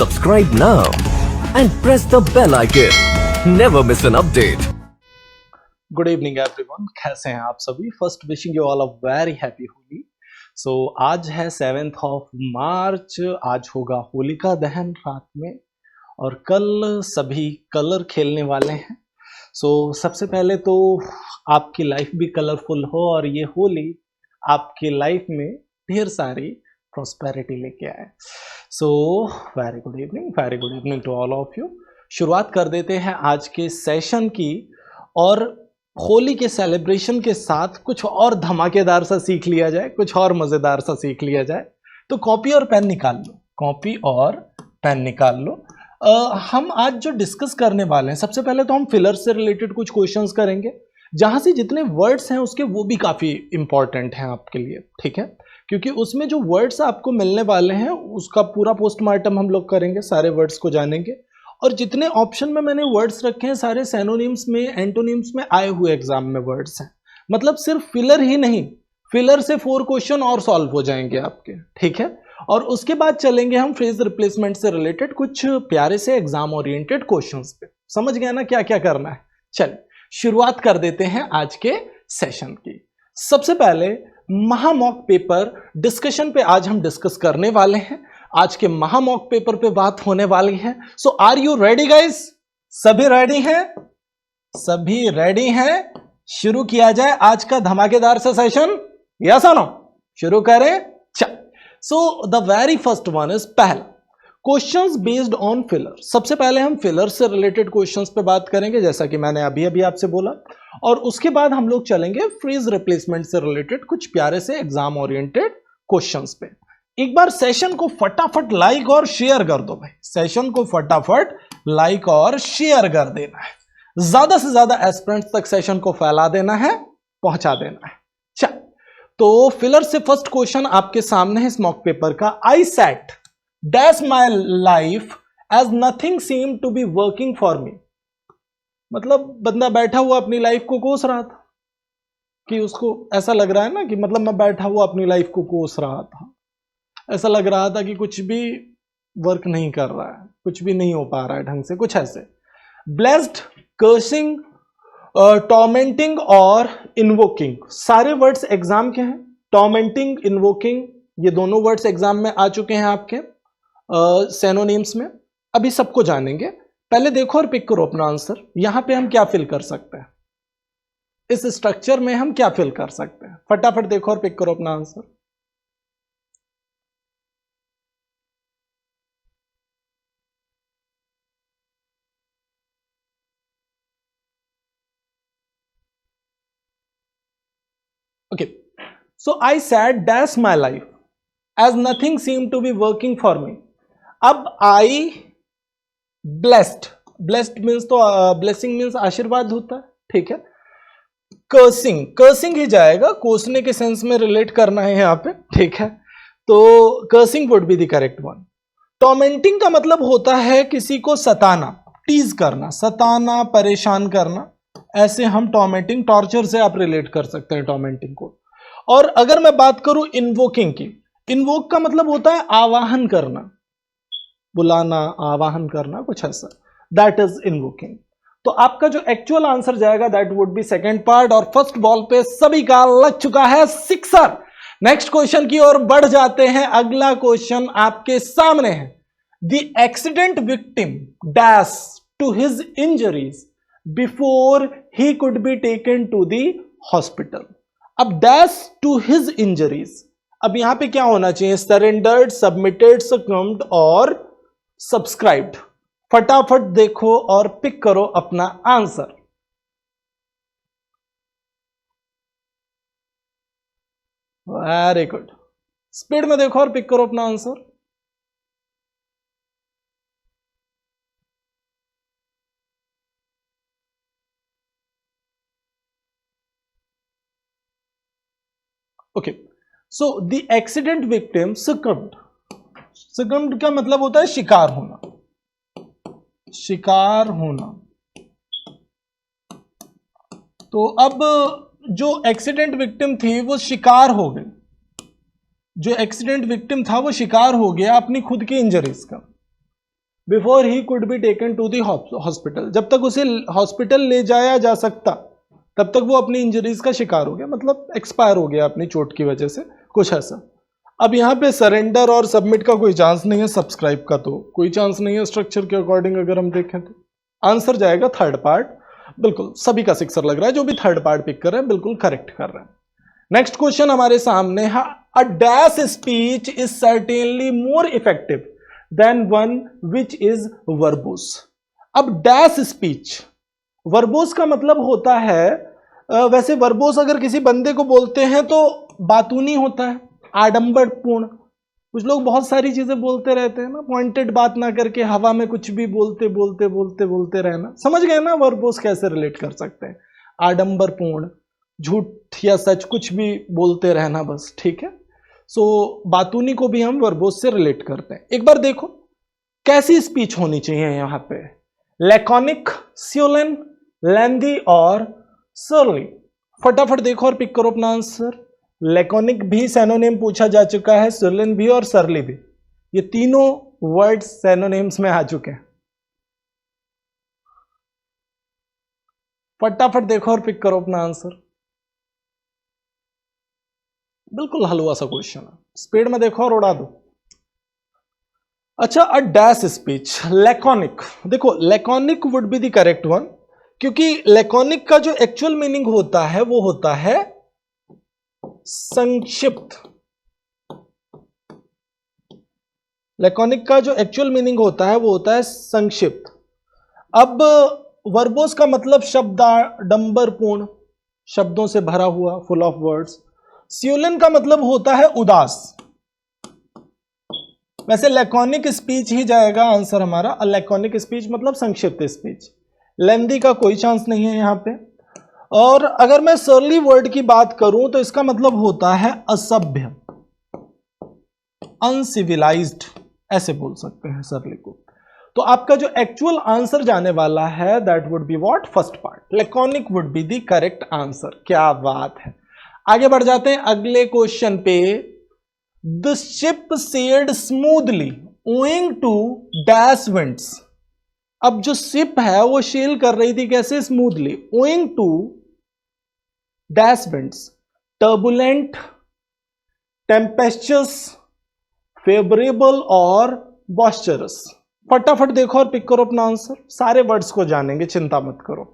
Subscribe now and press the bell icon. Never miss an update. Good evening everyone, कैसे हैं आप सभी। First wishing you all a very happy Holi. So आज है 7th of March, आज होगा होलिका दहन रात में और कल सभी कलर खेलने वाले हैं। सो सबसे पहले तो आपकी लाइफ भी कलरफुल हो और ये होली आपकी लाइफ में ढेर सारी प्रॉस्पेरिटी लेके आए। So very good evening to all of you. शुरुआत कर देते हैं आज के सेशन की, और होली के सेलिब्रेशन के साथ कुछ और धमाकेदार सा सीख लिया जाए, कुछ और मज़ेदार सा सीख लिया जाए। तो कॉपी और पेन निकाल लो, कॉपी और पेन निकाल लो। हम आज जो डिस्कस करने वाले हैं, सबसे पहले तो हम फिलर से रिलेटेड कुछ क्वेश्चंस करेंगे, जहाँ से जितने वर्ड्स हैं उसके वो भी काफ़ी इंपॉर्टेंट हैं आपके लिए, ठीक है। क्योंकि उसमें जो वर्ड्स आपको मिलने वाले हैं उसका पूरा पोस्टमार्टम हम लोग करेंगे, सारे वर्ड्स को जानेंगे। और जितने ऑप्शन में मैंने वर्ड्स रखे हैं सारे सैनोनिम्स में, एंटोनिम्स में आए हुए एग्जाम में वर्ड्स हैं। मतलब सिर्फ फिलर ही नहीं, फिलर से 4 क्वेश्चन और सॉल्व हो जाएंगे आपके, ठीक है। और उसके बाद चलेंगे हम फ्रेज रिप्लेसमेंट से रिलेटेड कुछ प्यारे से एग्जाम ओरिएंटेड क्वेश्चंस पे। समझ गया ना क्या क्या करना है। चलिए शुरुआत कर देते हैं आज के सेशन की। सबसे पहले महा मॉक पेपर डिस्कशन पे आज हम डिस्कस करने वाले हैं। आज के महा मॉक पेपर पे बात होने वाली है। सो आर यू रेडी गाइस? सभी रेडी हैं? सभी रेडी हैं? शुरू किया जाए आज का धमाकेदार सा सेशन। यस और नो? शुरू करें। चल, so the very first one is पहला क्वेश्चंस बेस्ड ऑन फिलर। सबसे पहले हम फिलर से रिलेटेड क्वेश्चंस पे बात करेंगे, जैसा कि मैंने अभी अभी आपसे बोला, और उसके बाद हम लोग चलेंगे फ्रेज रिप्लेसमेंट से रिलेटेड कुछ प्यारे से एग्जाम ओरिएंटेड क्वेश्चंस पे। एक बार सेशन को फटाफट लाइक और शेयर कर दो भाई, सेशन को फटाफट लाइक और शेयर कर देना है, ज्यादा से ज्यादा एस्पिरेंट्स तक सेशन को फैला देना है, पहुंचा देना है। चल, तो फिलर से फर्स्ट क्वेश्चन आपके सामने है इस मॉक पेपर का। I set dash my life as nothing seem to be working for me. मतलब बंदा बैठा हुआ अपनी लाइफ को कोस रहा था, कि उसको ऐसा लग रहा है ना कि मतलब मैं बैठा हुआ अपनी लाइफ को कोस रहा था, ऐसा लग रहा था कि कुछ भी वर्क नहीं कर रहा है, कुछ भी नहीं हो पा रहा है ढंग से, कुछ ऐसे। ब्लेस्ड, कर्सिंग, टॉर्मेंटिंग और इन्वोकिंग, सारे वर्ड्स एग्जाम के हैं। टॉर्मेंटिंग, इन्वोकिंग, ये दोनों वर्ड्स एग्जाम में आ चुके हैं आपके सैनोनिम्स में। अभी सबको जानेंगे। पहले देखो और पिक करो अपना आंसर। यहां पे हम क्या फिल कर सकते हैं, इस स्ट्रक्चर में हम क्या फिल कर सकते हैं, फटाफट देखो और पिक करो अपना answer. Okay, so I said dash my life as nothing seemed to be working for me. अब I blessed, blessed means तो blessing means आशीर्वाद होता है, ठीक है। कर्सिंग, कर्सिंग ही जाएगा, कोसने के सेंस में रिलेट करना है यहाँ पे, ठीक है। तो cursing would be the correct one. Tormenting का मतलब होता है किसी को सताना, टीज करना, सताना, परेशान करना, ऐसे हम टॉर्मेंटिंग, टॉर्चर से आप रिलेट कर सकते हैं टॉर्मेंटिंग को। और अगर मैं बात करूं इन्वोकिंग की, इन्वोक का मतलब होता है आवाहन करना, बुलाना, आवाहन करना, कुछ ऐसा, दैट इज इन्वोकिंग। तो आपका जो एक्चुअल आंसर जाएगा that would B second part. और फर्स्ट बॉल पे सभी का लग चुका है सिक्सर। नेक्स्ट क्वेश्चन की ओर बढ़ जाते हैं। अगला क्वेश्चन आपके सामने है। The accident victim dash to his injuries before he could be taken to the hospital. अब डैश टू हिज इंजरीज, अब यहां पे क्या होना चाहिए, सरेंडर्ड, सबमिटेड, सकम्ड और सब्सक्राइब्ड। फटाफट देखो और पिक करो अपना आंसर। वेरी गुड, स्पीड में देखो और पिक करो अपना answer. Okay, so the accident victim succumbed, succumbed का मतलब होता है शिकार होना, शिकार होना। तो अब जो एक्सीडेंट विक्टिम थी वो शिकार हो गई, जो एक्सीडेंट विक्टिम था वो शिकार हो गया अपनी खुद की इंजरीज का। Before he could be taken to the hospital, जब तक उसे हॉस्पिटल ले जाया जा सकता तब तक वो अपनी इंजरीज का शिकार हो गया, मतलब एक्सपायर हो गया अपनी चोट की वजह से, कुछ ऐसा। अब यहाँ पे सरेंडर और सबमिट का कोई चांस नहीं है, सब्सक्राइब का तो कोई चांस नहीं है। स्ट्रक्चर के अकॉर्डिंग अगर हम देखें तो आंसर जाएगा थर्ड पार्ट, बिल्कुल सभी का सिक्सर लग रहा है, जो भी थर्ड पार्ट पिक कर रहे हैं बिल्कुल करेक्ट कर रहे हैं। नेक्स्ट क्वेश्चन हमारे सामने है, a dash speech is certainly more effective than one which is verbose. अब डैश स्पीच, वर्बोस का मतलब होता है वैसे वर्बोस अगर किसी बंदे को बोलते हैं तो बातूनी होता है, आडंबरपूर्ण। कुछ लोग बहुत सारी चीजें बोलते रहते हैं ना, पॉइंटेड बात ना करके हवा में कुछ भी बोलते बोलते बोलते बोलते रहना, समझ गए ना वर्बोस कैसे रिलेट कर सकते हैं। आडंबरपूर्ण, झूठ या सच कुछ भी बोलते रहना बस, ठीक है। सो बातूनी को भी हम वर्बोस से रिलेट करते हैं। एक बार देखो कैसी स्पीच होनी चाहिए यहां पे, लैकोनिक, स्योलन, लेंदी और सरली। फटाफट देखो और पिक करो अपना आंसर। लैकोनिक भी सैनोनिम पूछा जा चुका है, सर्लिन भी और सरली भी, ये तीनों वर्ड्स सैनोनिम्स में आ चुके हैं। फटाफट देखो और पिक करो अपना आंसर, बिल्कुल हलवा सा क्वेश्चन है, स्पीड में देखो और उड़ा दो। अच्छा, अ डैश स्पीच, लैकोनिक, देखो laconic would be the correct one, क्योंकि लैकोनिक का जो एक्चुअल मीनिंग होता है वो होता है संक्षिप्त। लैकोनिक का जो एक्चुअल मीनिंग होता है वो होता है संक्षिप्त। अब वर्बोस का मतलब शब्दाडंबरपूर्ण, शब्दों से भरा हुआ, फुल ऑफ वर्ड्स। स्यूलन का मतलब होता है उदास। वैसे लैकोनिक स्पीच ही जाएगा आंसर हमारा, लैकोनिक स्पीच मतलब संक्षिप्त स्पीच। लेंदी का कोई चांस नहीं है यहां पे। और अगर मैं सरली वर्ड की बात करूं तो इसका मतलब होता है असभ्य, अनसिविलाइज्ड, ऐसे बोल सकते हैं सरली को। तो आपका जो एक्चुअल आंसर जाने वाला है that would be what, first part, laconic would be the correct answer. क्या बात है, आगे बढ़ जाते हैं अगले क्वेश्चन पे। The ship sailed smoothly owing to dash winds. अब जो शिप है वो सेल कर रही थी कैसे, smoothly, owing to dash winds, turbulent, tempestuous, favourable और बॉस्चरस। फटाफट देखो और पिक करो अपना आंसर, सारे वर्ड्स को जानेंगे, चिंता मत करो,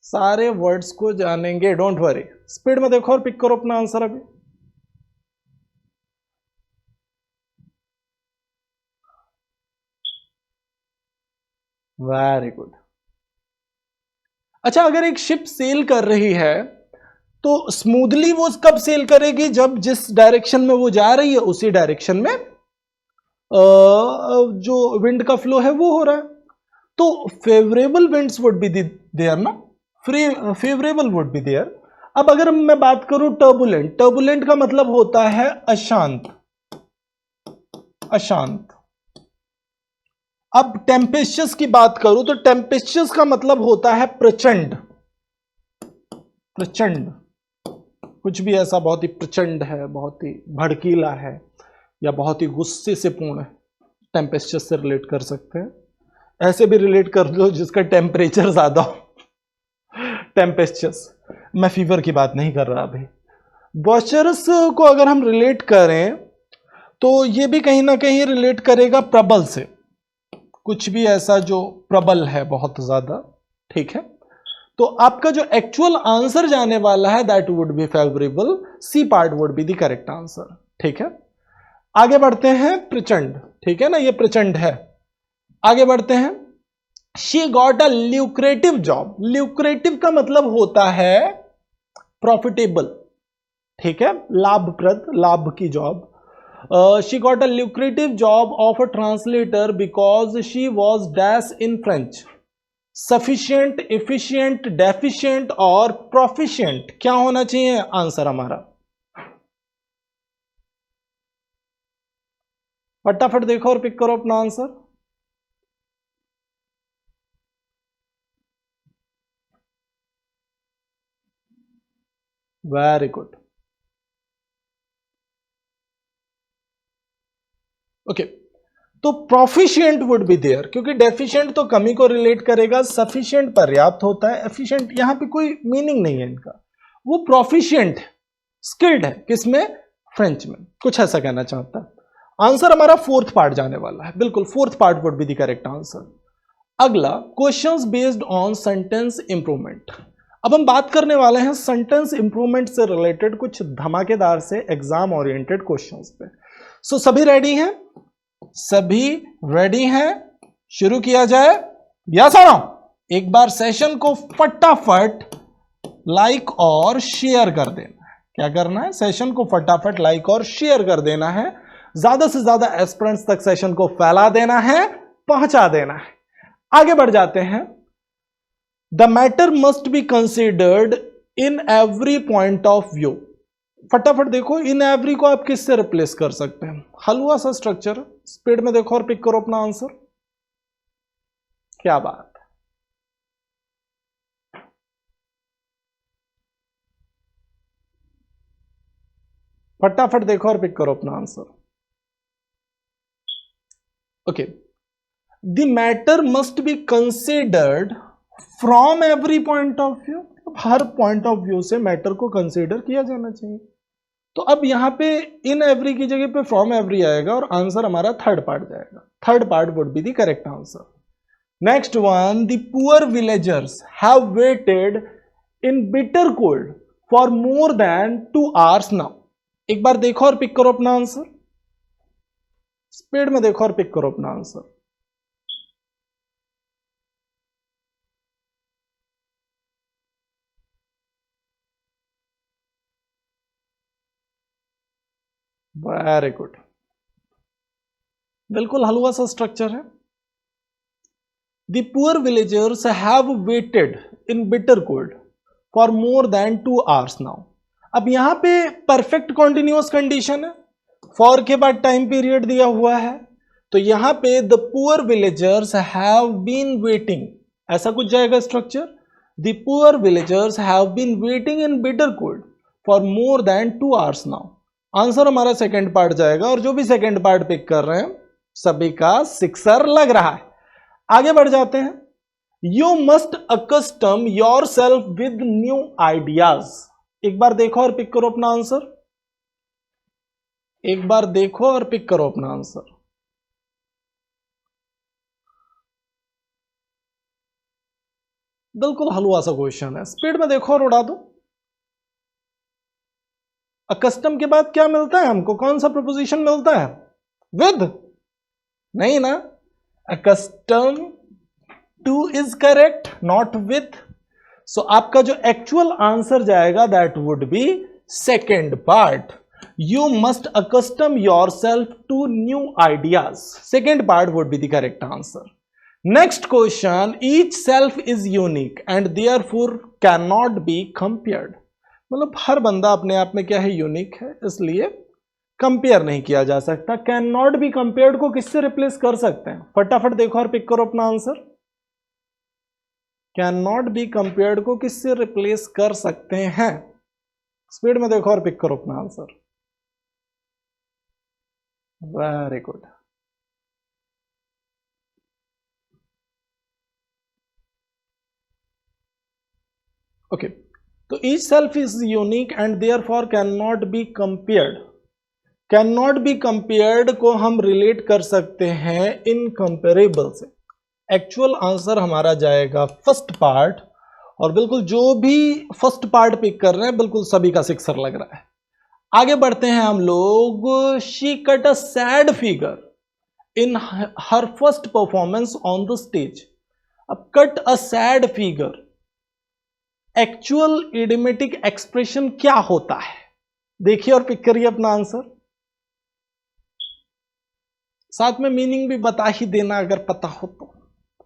सारे वर्ड्स को जानेंगे, डोंट वरी। स्पीड में देखो और पिक करो अपना आंसर अभी। Very good. अच्छा, अगर एक शिप सेल कर रही है तो स्मूथली वो कब सेल करेगी, जब जिस डायरेक्शन में वो जा रही है उसी डायरेक्शन में जो विंड का फ्लो है वो हो रहा है। तो favourable winds would be there ना, फेवरेबल वुड बी देयर। अब अगर मैं बात करूं टर्बुलेंट, टर्बुलेंट का मतलब होता है अशांत, अशांत। अब टेम्पेस्चस की बात करूं तो टेम्पेस्चस का मतलब होता है प्रचंड, प्रचंड, कुछ भी ऐसा बहुत ही प्रचंड है, बहुत ही भड़कीला है या बहुत ही गुस्से से पूर्ण है, टेम्पेस्चस से रिलेट कर सकते हैं। ऐसे भी रिलेट कर लो जिसका टेम्परेचर ज्यादा हो, टेम्पेस्चस। मैं फीवर की बात नहीं कर रहा अभी। बॉस्चरस को अगर हम रिलेट करें तो ये भी कहीं ना कहीं रिलेट करेगा प्रबल से, कुछ भी ऐसा जो प्रबल है बहुत ज्यादा, ठीक है। तो आपका जो एक्चुअल आंसर जाने वाला है that would be favourable, C part would be the correct answer, ठीक है। आगे बढ़ते हैं, प्रचंड, ठीक है ना, ये प्रचंड है। आगे बढ़ते हैं, she got a lucrative job. Lucrative का मतलब होता है प्रॉफिटेबल, ठीक है, लाभप्रद, लाभ की job. She got a lucrative job of a translator because she was dash in French, sufficient, efficient, deficient और प्रोफिशिएंट। क्या होना चाहिए आंसर हमारा, फटाफट देखो और पिक करो अपना आंसर। Very good. ओके, तो प्रोफिशिएंट वुड बी देयर, क्योंकि डेफिशिएंट तो कमी को रिलेट करेगा, सफिशिएंट पर्याप्त होता है, एफिशिएंट यहां पे कोई मीनिंग नहीं है इनका। वो प्रोफिशिएंट स्किल्ड है, किसमें? फ्रेंच में, कुछ ऐसा कहना चाहता है। आंसर हमारा फोर्थ पार्ट जाने वाला है, बिल्कुल fourth part would be the correct answer. अगला questions based on sentence improvement. अब हम बात करने वाले हैं सेंटेंस इंप्रूवमेंट से रिलेटेड कुछ धमाकेदार से एग्जाम ओरिएंटेड क्वेश्चंस पे। सो सभी रेडी हैं? सभी रेडी हैं? शुरू किया जाए? यस और नो? एक बार सेशन को फटाफट लाइक और शेयर कर देना है। क्या करना है? सेशन को फटाफट लाइक और शेयर कर देना है, ज्यादा से ज्यादा एस्पिरेंट्स तक सेशन को फैला देना है, पहुंचा देना है। आगे बढ़ जाते हैं। The matter must be considered in every point of view. फटाफट देखो, इन एवरी को आप किससे रिप्लेस कर सकते हैं? हलवा सा स्ट्रक्चर, स्पीड में देखो और पिक करो अपना आंसर। क्या बात, फटाफट देखो और पिक करो अपना answer. Okay, the matter must be considered from every point of view. Her point of view से मैटर को कंसीडर किया जाना चाहिए। तो अब यहां पे इन एवरी की जगह पे फ्रॉम एवरी आएगा और आंसर हमारा थर्ड पार्ट जाएगा। Third part would be the correct answer. Next one, the poor villagers have waited in bitter cold for more than 2 hours now. एक बार देखो और पिक करो अपना आंसर। स्पीड में देखो और पिक करो अपना आंसर। वेरी गुड, बिल्कुल हलवा सा स्ट्रक्चर है। The poor villagers have waited in bitter cold for more than 2 hours now. अब यहां पे परफेक्ट कॉन्टिन्यूअस कंडीशन है, फॉर के बाद टाइम पीरियड दिया हुआ है, तो यहां पे the poor villagers have been waiting, ऐसा कुछ जाएगा structure. The poor villagers have been waiting in bitter cold for more than 2 hours now. Answer हमारा सेकंड पार्ट जाएगा, और जो भी सेकंड पार्ट पिक कर रहे हैं सभी का सिक्सर लग रहा है। आगे बढ़ जाते हैं। You must accustom yourself with new ideas. एक बार देखो और पिक करो अपना आंसर। एक बार देखो और पिक करो अपना आंसर। बिल्कुल हलवा सा क्वेश्चन है, स्पीड में देखो और उड़ा दो। अकस्टम के बाद क्या मिलता है हमको? कौन सा प्रपोजिशन मिलता है? विद नहीं ना, accustom to is correct, not with. So आपका जो एक्चुअल आंसर जाएगा that would be second part. You must accustom yourself to new ideas. Second part would be the correct answer. Next question, each self is unique and therefore can not be compared. मतलब हर बंदा अपने आप में क्या है? Unique है, इसलिए कंपेयर नहीं किया जा सकता। कैन नॉट बी कंपेयर्ड को किससे रिप्लेस कर सकते हैं? फटाफट देखो और पिक करो अपना answer. Can not be compared को किससे रिप्लेस कर सकते हैं? स्पीड में देखो और पिक करो अपना आंसर। Very good, okay. तो each self is unique and therefore can not be compared. Can not be compared को हम रिलेट कर सकते हैं इनकंपेरेबल से। एक्चुअल आंसर हमारा जाएगा फर्स्ट पार्ट, और बिल्कुल जो भी फर्स्ट पार्ट पिक कर रहे हैं बिल्कुल सभी का सिक्सर लग रहा है। आगे बढ़ते हैं हम लोग। She cut a sad figure in her first performance on the stage. अब cut a sad figure, actual idiomatic expression क्या होता है? देखिए और पिक करिए अपना आंसर। साथ में मीनिंग भी बता ही देना अगर पता हो तो।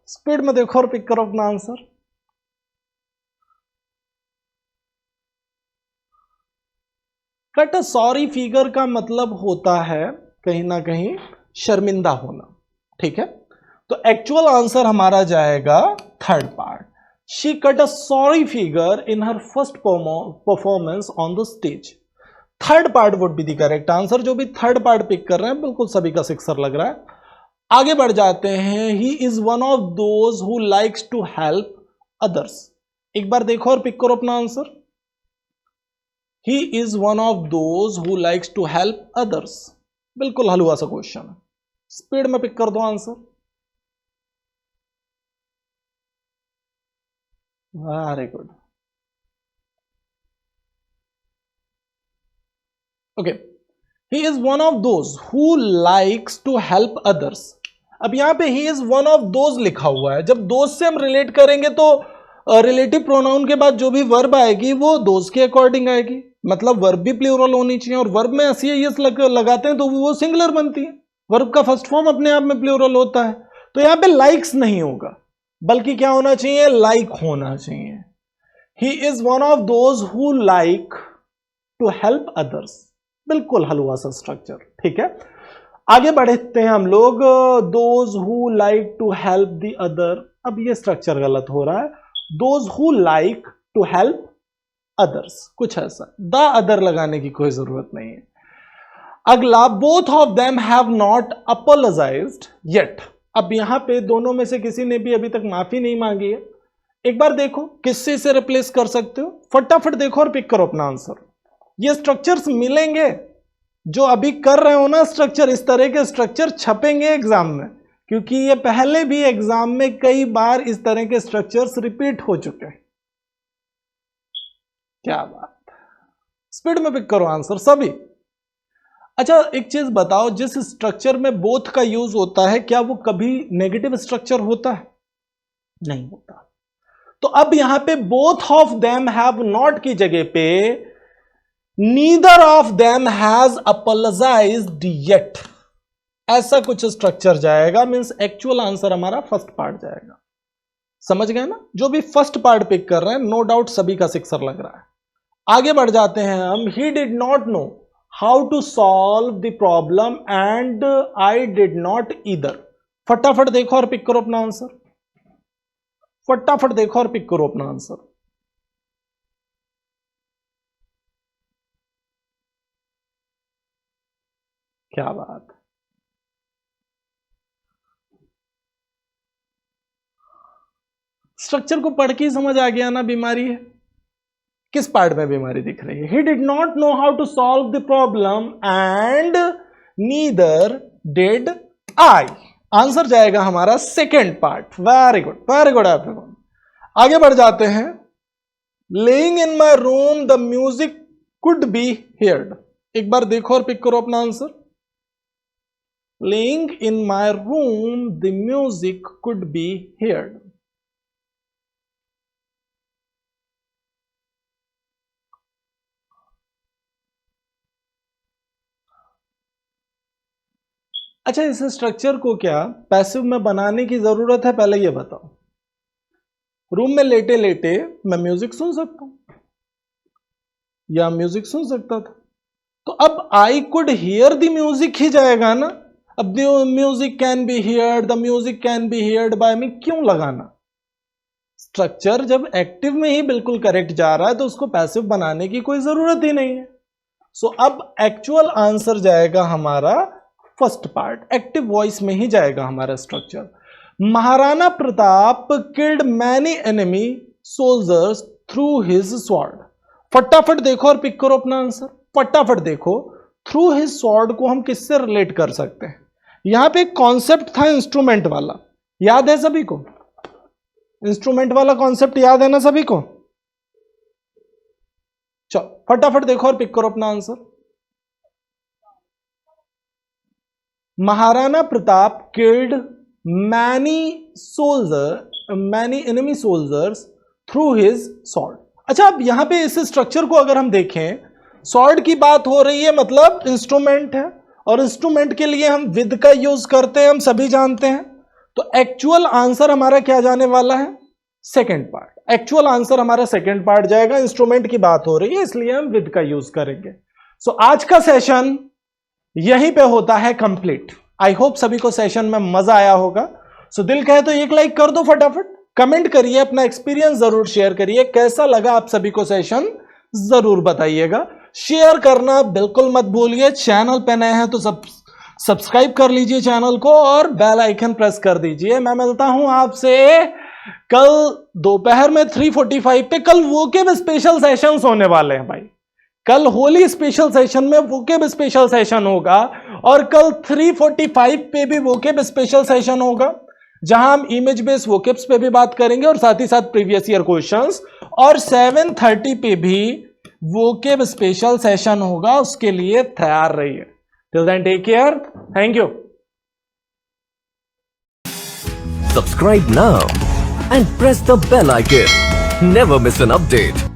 स्पीड में देखो और पिक करो अपना आंसर। कट अ सॉरी फिगर का मतलब होता है कहीं ना कहीं शर्मिंदा होना, ठीक है। तो एक्चुअल आंसर हमारा जाएगा third part. She cut a sorry figure in her first performance on the stage. Third part would be the correct answer. जो भी थर्ड पार्ट पिक कर रहे हैं बिल्कुल सभी का सिक्सर लग रहा है। आगे बढ़ जाते हैं, he is one of those who likes to help others. एक बार देखो और पिक करो अपना आंसर। He is one of those who likes to help others. बिल्कुल हलवा सा क्वेश्चन है, स्पीड में पिक कर दो answer. Very good. Okay, he is one of those who likes to help others. अब यहां पे he is one of those लिखा हुआ है, जब दोज से हम रिलेट करेंगे तो रिलेटिव प्रोनाउन के बाद जो भी वर्ब आएगी वो दोज के अकॉर्डिंग आएगी, मतलब वर्ब भी प्लूरल होनी चाहिए, और वर्ब में एस लगाते हैं तो वो सिंगुलर बनती है। वर्ब का फर्स्ट फॉर्म अपने आप में प्लूरल होता है, तो यहां पे लाइक्स नहीं होगा, बल्कि क्या होना चाहिए, लाइक होना चाहिए। He is one of those who like to help others. बिल्कुल हलवा सा स्ट्रक्चर, ठीक है। आगे बढ़ते हैं हम लोग, those who like to help the other. अब ये स्ट्रक्चर गलत हो रहा है, those who like to help others, कुछ ऐसा, द अदर लगाने की कोई जरूरत नहीं है। अगला, both of them have not apologised yet. अब यहां पे दोनों में से किसी ने भी अभी तक माफी नहीं मांगी है। एक बार देखो किससे इसे रिप्लेस कर सकते हो, फटाफट देखो और पिक करो अपना आंसर। ये स्ट्रक्चर्स मिलेंगे जो अभी कर रहे हो ना स्ट्रक्चर, इस तरह के स्ट्रक्चर छपेंगे एग्जाम में, क्योंकि ये पहले भी एग्जाम में कई बार इस तरह के स्ट्रक्चर्स रिपीट हो चुके हैं। क्या बात, स्पीड में पिक करो आंसर सभी। अच्छा एक चीज बताओ, जिस स्ट्रक्चर में बोथ का यूज होता है क्या वो कभी नेगेटिव स्ट्रक्चर होता है? नहीं होता। तो अब यहां पे both of them have not की जगह पे neither of them has apologised yet, ऐसा कुछ स्ट्रक्चर जाएगा। मींस एक्चुअल आंसर हमारा फर्स्ट पार्ट जाएगा। समझ गए ना? जो भी फर्स्ट पार्ट पिक कर रहे हैं नो डाउट सभी का सिक्सर लग रहा है। आगे बढ़ जाते हैं हम, he did not know how to solve the problem and I did not either. फटाफट देखो और पिक करो अपना आंसर, फटाफट देखो और पिक करो अपना आंसर। क्या बात, स्ट्रक्चर को पढ़ के ही समझ आ गया ना बीमारी है। किस पार्ट में बीमारी दिख रही है? He did not know how to solve the problem and neither did I. Answer जाएगा हमारा second part. Very good, very good everyone. आगे बढ़ जाते हैं, lying in my room the music could be heard. एक बार देखो और पिक करो अपना answer. Lying in my room the music could be heard. अच्छा, इस स्ट्रक्चर को क्या पैसिव में बनाने की जरूरत है? पहले ये बताओ। रूम में लेटे लेटे मैं म्यूजिक सुन सकता हूं या म्यूजिक सुन सकता था, तो अब I could hear the music ही जाएगा ना। अब music can be heard, the music can be heard by me क्यों लगाना? स्ट्रक्चर जब एक्टिव में ही बिल्कुल करेक्ट जा रहा है तो उसको पैसिव बनाने की कोई जरूरत ही नहीं है। सो अब एक्चुअल आंसर जाएगा हमारा फर्स्ट पार्ट, एक्टिव वॉइस में ही जाएगा हमारा structure. Maharana Pratap killed many enemy soldiers through his sword. फटाफट देखो और पिक करो अपना आंसर, फटाफट देखो। थ्रू हिज स्वॉर्ड को हम किससे रिलेट कर सकते हैं? यहां पे एक कॉन्सेप्ट था इंस्ट्रूमेंट वाला, याद है सभी को? इंस्ट्रूमेंट वाला कॉन्सेप्ट याद है ना सभी को? चलो फटाफट देखो और पिक करो अपना answer. Maharana Pratap killed many enemy soldiers through his sword. अच्छा, अब यहां पे इस स्ट्रक्चर को अगर हम देखें, स्वॉर्ड की बात हो रही है, मतलब इंस्ट्रूमेंट है, और इंस्ट्रूमेंट के लिए हम विद का यूज करते हैं, हम सभी जानते हैं। तो एक्चुअल आंसर हमारा क्या जाने वाला है? Second part. एक्चुअल आंसर हमारा सेकेंड पार्ट जाएगा। इंस्ट्रूमेंट की बात हो रही है इसलिए हम विद का यूज करेंगे। सो आज का सेशन यहीं पे होता है कंप्लीट। आई होप सभी को सेशन में मजा आया होगा। सो दिल कहे तो एक लाइक कर दो फटाफट, कमेंट करिए, अपना एक्सपीरियंस जरूर शेयर करिए, कैसा लगा आप सभी को सेशन जरूर बताइएगा। शेयर करना बिल्कुल मत भूलिए। चैनल पे नए हैं तो सब्सक्राइब कर लीजिए चैनल को और बेल आइकन प्रेस कर दीजिए। मैं मिलता हूं आपसे कल दोपहर में 3:45 पे। कल वोकेब स्पेशल सेशंस होने वाले हैं भाई। कल होली स्पेशल सेशन में वोकेब स्पेशल सेशन होगा और कल 3:45 पे भी वोकेब स्पेशल सेशन होगा, जहां हम इमेज बेस्ड वोकेब्स पे भी बात करेंगे और साथ ही साथ प्रीवियस ईयर क्वेश्चंस। और 7:30 पे भी वोकेब स्पेशल सेशन होगा, उसके लिए तैयार रहिए। Till then take care, thank you. Subscribe now and press the bell icon. Never miss an update.